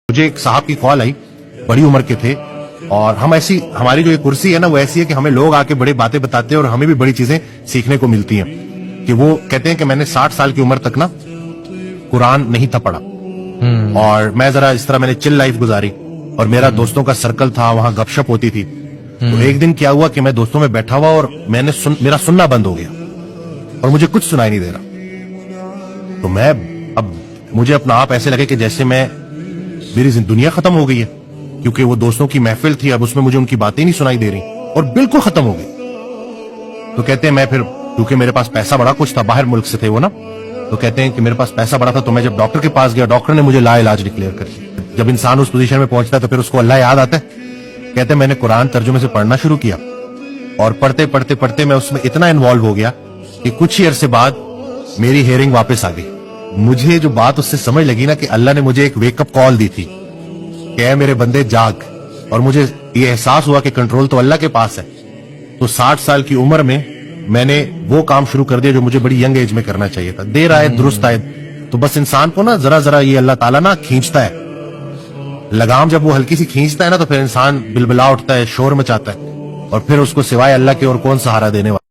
مجھے ایک صاحب کی کال آئی، بڑی عمر کے تھے، اور ہم ایسی، ہماری جو یہ کرسی ہے نا وہ ایسی ہے کہ ہمیں لوگ آ کے بڑی باتیں بتاتے ہیں اور ہمیں بھی بڑی چیزیں سیکھنے کو ملتی ہیں. کہ وہ کہتے ہیں کہ میں نے 60 سال کی عمر تک نا قرآن نہیں تھا پڑھا، اور میں ذرا اس طرح میں نے چل لائف گزاری، اور میرا دوستوں کا سرکل تھا، وہاں گپ شپ ہوتی تھی. تو ایک دن کیا ہوا کہ میں دوستوں میں بیٹھا ہوا اور میں نے میرا سننا بند ہو گیا اور مجھے کچھ سنائی نہیں دے رہا. تو میں اب مجھے اپنا آپ ایسے لگے کہ جیسے میری دنیا ختم ہو گئی ہے، کیونکہ وہ دوستوں کی محفل تھی، اب اس میں مجھے ان کی باتیں نہیں سنائی دے رہی اور بالکل ختم ہو گئی. تو کہتے ہیں میں پھر، کیونکہ میرے پاس پیسہ بڑا کچھ تھا، باہر ملک سے تھے وہ نا، تو کہتے ہیں کہ میرے پاس پیسہ بڑا تھا، تو میں جب ڈاکٹر کے پاس گیا، ڈاکٹر نے مجھے لا علاج ڈکلیئر کر دیا. جب انسان اس پوزیشن میں پہنچتا ہے تو پھر اس کو اللہ یاد آتا ہے. کہتے ہیں میں نے قرآن ترجمے سے پڑھنا شروع کیا، اور پڑھتے پڑھتے پڑھتے میں اس میں اتنا انوالو ہو گیا کہ کچھ ہی عرصے بعد میری ہیئرنگ واپس آ گئی. مجھے جو بات اس سے سمجھ لگی نا کہ اللہ نے مجھے ایک ویک اپ کال دی تھی کہ اے میرے بندے جاگ، اور مجھے یہ احساس ہوا کہ کنٹرول تو اللہ کے پاس ہے. تو 60 سال کی عمر میں نے وہ کام شروع کر دیا جو مجھے بڑی ینگ ایج میں کرنا چاہیے تھا. دیر آئے درست آئے. تو بس انسان کو نا ذرا ذرا یہ اللہ تعالیٰ نا کھینچتا ہے، لگام جب وہ ہلکی سی کھینچتا ہے نا تو پھر انسان بلبلا اٹھتا ہے، شور مچاتا ہے، اور پھر اس کو سوائے اللہ کے اور کون سہارا دینے والا.